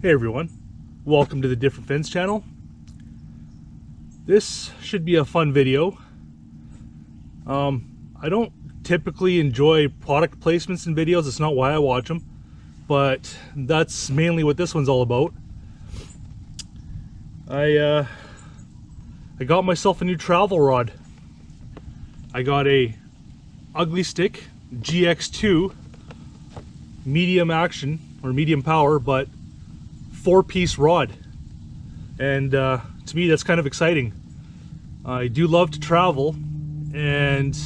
Hey everyone, welcome to the Different Fins channel. This should be a fun video. I don't typically enjoy product placements in videos, it's not why I watch them, but that's mainly what this one's all about. I got myself a new travel rod. I got a Stik GX2 medium action or medium power, but 4-piece rod, and to me that's kind of exciting. I do love to travel, and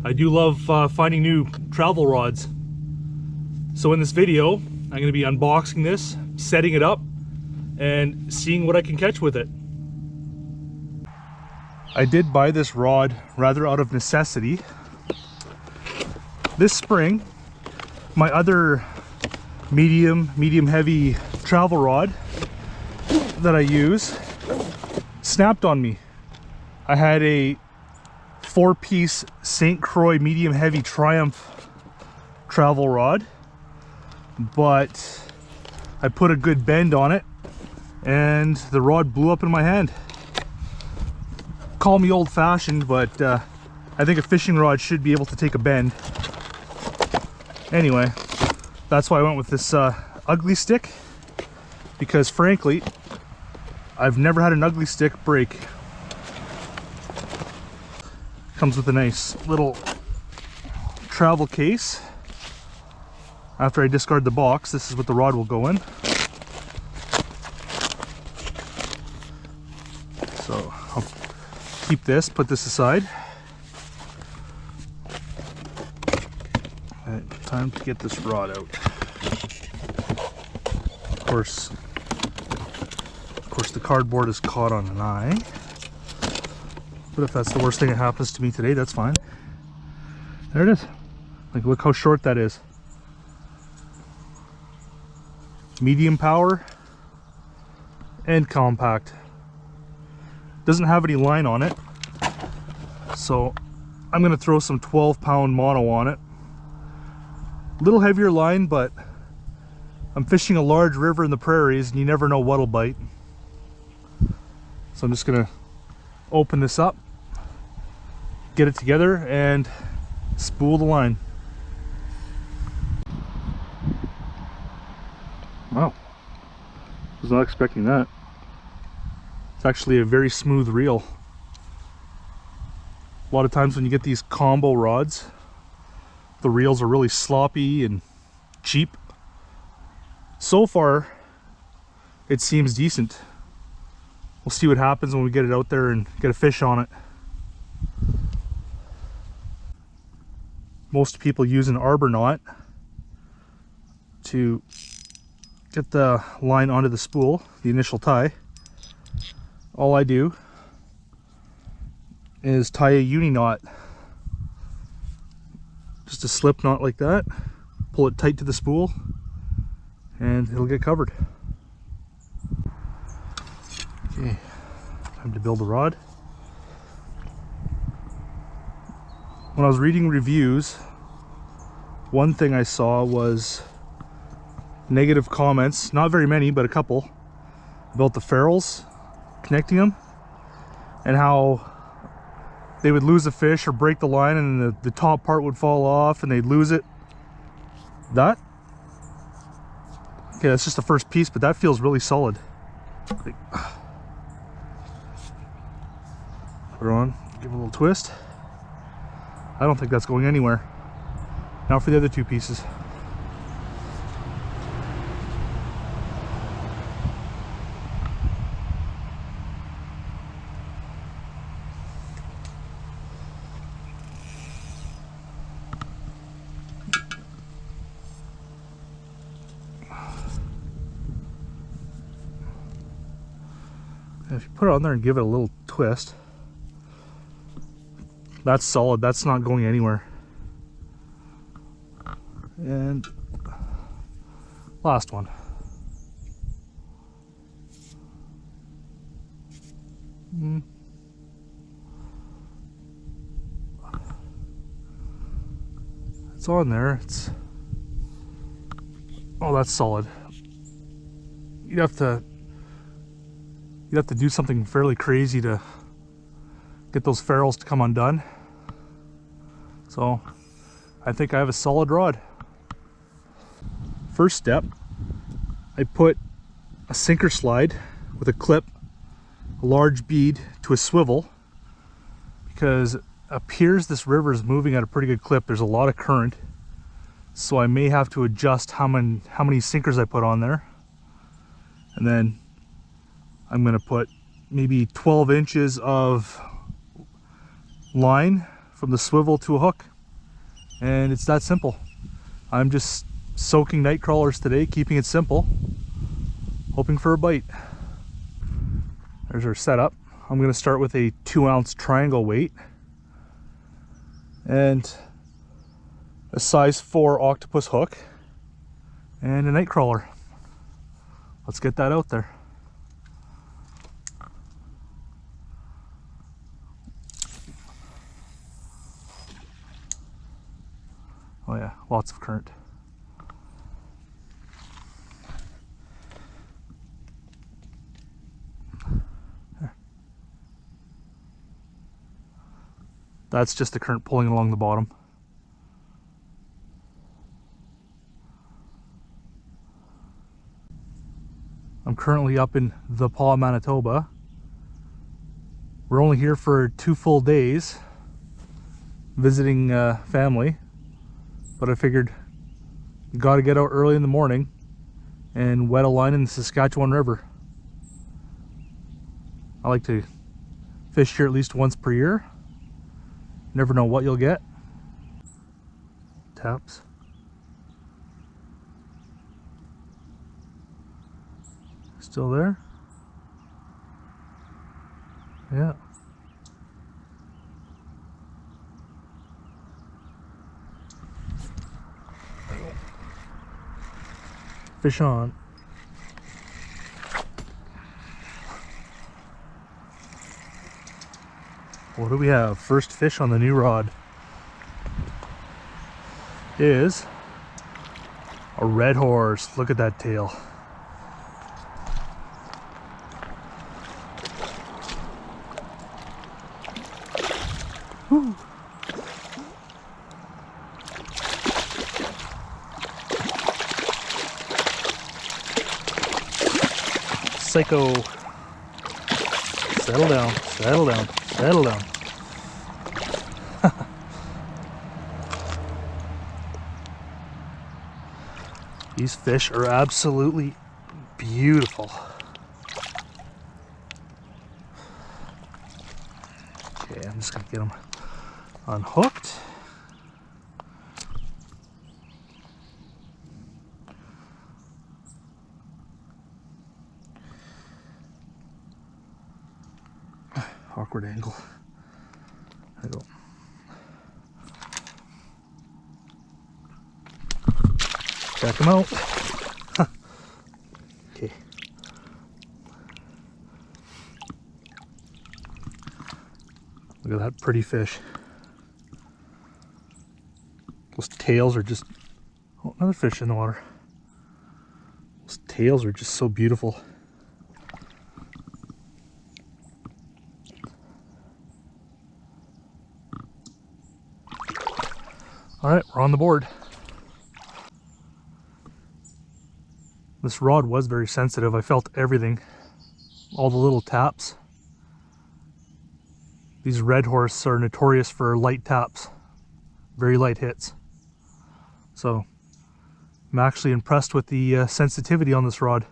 I do love finding new travel rods. So in this video I'm going to be unboxing this, setting it up, and seeing what I can catch with it. I did buy this rod rather out of necessity. This spring my other medium heavy travel rod that I use snapped on me. I had a 4-piece St. Croix medium heavy Triumph travel rod, but I put a good bend on it and the rod blew up in my hand. Call me old-fashioned, but I think a fishing rod should be able to take a bend. Anyway, that's why I went with this ugly stick, because frankly I've never had an ugly stick break. Comes with a nice little travel case. After I discard the box, this is what the rod will go in. So I'll keep this, put this aside. Right, time to get this rod out. Of course the cardboard is caught on an eye, but if that's the worst thing that happens to me today, that's fine. There it is. Like, look how short that is. Medium power and compact. Doesn't have any line on it, so I'm gonna throw some 12-pound mono on it. Little heavier line, but I'm fishing a large river in the prairies and you never know what'll bite. So I'm just gonna open this up, get it together, and spool the line. Wow, was not expecting that. It's actually a very smooth reel. A lot of times when you get these combo rods, the reels are really sloppy and cheap. So far it seems decent. We'll see what happens when we get it out there and get a fish on it. Most people use an arbor knot to get the line onto the spool, the initial tie. All I do is tie a uni knot, just a slip knot like that, pull it tight to the spool, and it'll get covered. Okay, time to build the rod. When I was reading reviews, one thing I saw was negative comments, not very many, but a couple, about the ferrules, connecting them, and how they would lose a fish or break the line and the top part would fall off and they'd lose it. Okay, that's just the first piece, but that feels really solid. Put it on, give it a little twist. I don't think that's going anywhere. Now for the other two pieces. If you put it on there and give it a little twist, that's solid, that's not going anywhere. And last one. It's on there. It's, oh, that's solid. you'd have to do something fairly crazy to get those ferrules to come undone. So I think I have a solid rod. First step, I put a sinker slide with a clip, a large bead to a swivel, because it appears this river is moving at a pretty good clip. There's a lot of current, so I may have to adjust how many sinkers I put on there. And then I'm going to put maybe 12 inches of line from the swivel to a hook, and it's that simple. I'm just soaking night crawlers today, keeping it simple, hoping for a bite. There's our setup. I'm going to start with a 2-ounce triangle weight and a size 4 octopus hook and a night crawler. Let's get that out there. Oh yeah, lots of current. There. That's just the current pulling along the bottom. I'm currently up in the Paw, Manitoba. We're only here for 2 full days visiting family, but I figured you gotta get out early in the morning and wet a line in the Saskatchewan River. I like to fish here at least once per year. Never know what you'll get. Taps. Still there? Yeah. Fish on. What do we have? First fish on the new rod is a red horse. Look at that tail. Woo. Psycho. Settle down, settle down, settle down. These fish are absolutely beautiful. Okay, I'm just gonna get them unhooked. Awkward angle. There you go. Check them out. Okay. Look at that pretty fish. Those tails are just... Oh, another fish in the water. Those tails are just so beautiful. All right, we're on the board. This rod was very sensitive. I felt everything, all the little taps. These red horse are notorious for light taps, very light hits. So I'm actually impressed with the sensitivity on this rod.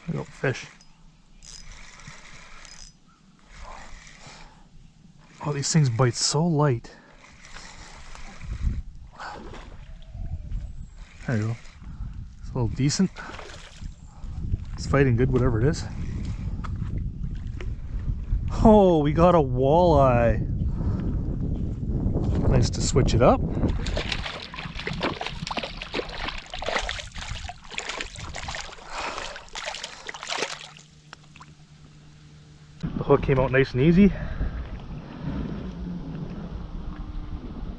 There you go, fish. Oh, these things bite so light. There you go. It's a little decent. It's fighting good, whatever it is. Oh, we got a walleye. Nice to switch it up. hook came out nice and easy.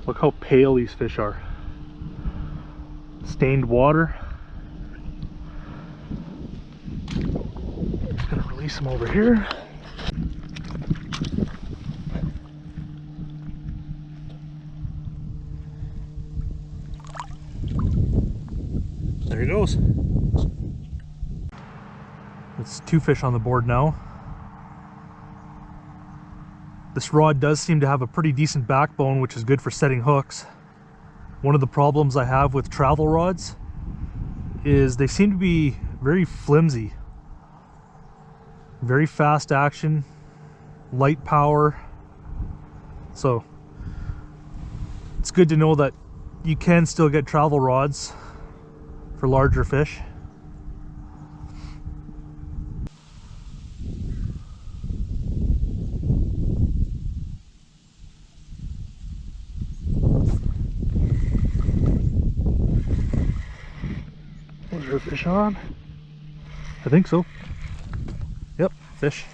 Look how pale these fish are. Stained water. Just gonna release them over here. There he goes. It's 2 fish on the board now. This rod does seem to have a pretty decent backbone, which is good for setting hooks. One of the problems I have with travel rods is they seem to be very flimsy. Very fast action, light power. So it's good to know that you can still get travel rods for larger fish. Was there a fish on? I think so. Yep, fish.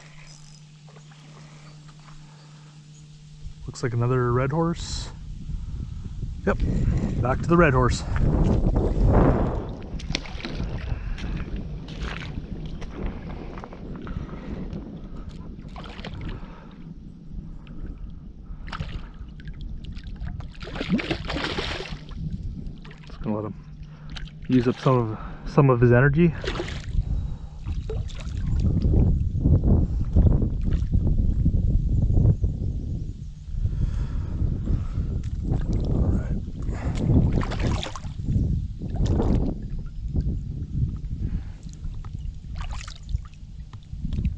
Looks like another red horse. Yep, back to the red horse. Just gonna let him use up some of his energy.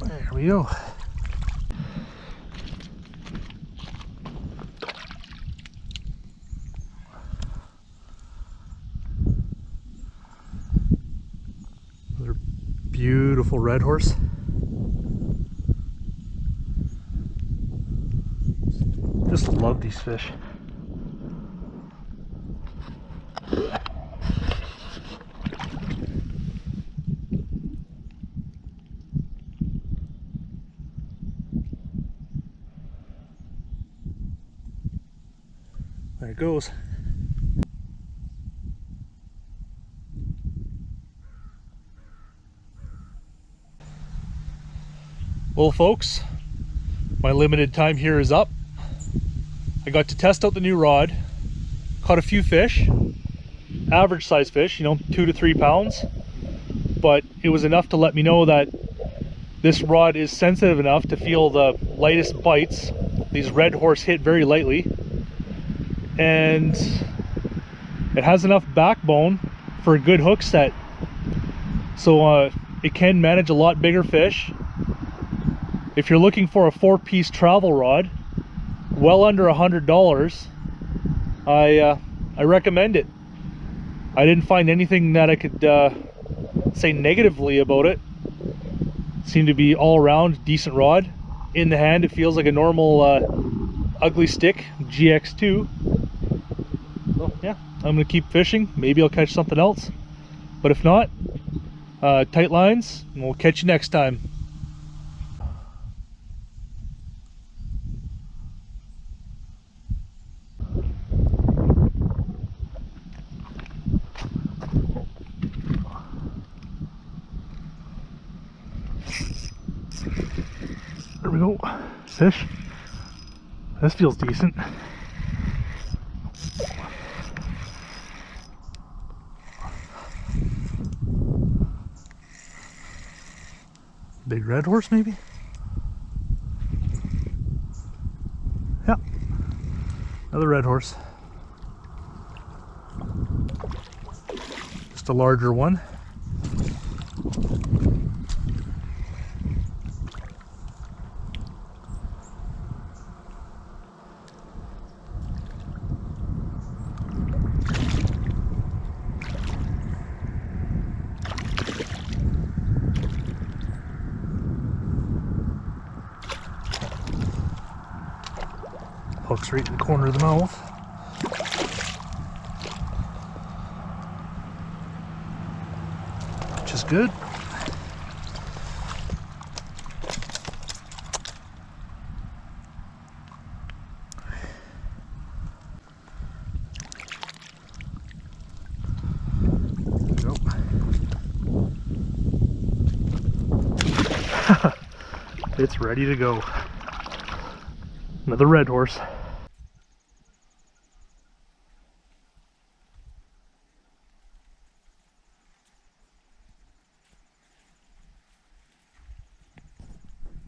There we go. Another beautiful red horse. Just love these fish. There it goes. Well, folks, my limited time here is up. I got to test out the new rod, caught a few fish, average size fish, you know, 2 to 3 pounds, but it was enough to let me know that this rod is sensitive enough to feel the lightest bites. These red horse hit very lightly, and it has enough backbone for a good hook set, so it can manage a lot bigger fish. If you're looking for a 4-piece travel rod, well under $100, I recommend it. I didn't find anything that I could say negatively about it. Seemed to be all around decent rod. In the hand, it feels like a normal ugly Stik GX2. So yeah, I'm gonna keep fishing. Maybe I'll catch something else, but if not, tight lines, and we'll catch you next time. There we go. Fish. This feels decent. Big red horse, maybe? Yeah. Another red horse. Just a larger one. Hook's right in the corner of the mouth. Which is good. It's ready to go. Another red horse.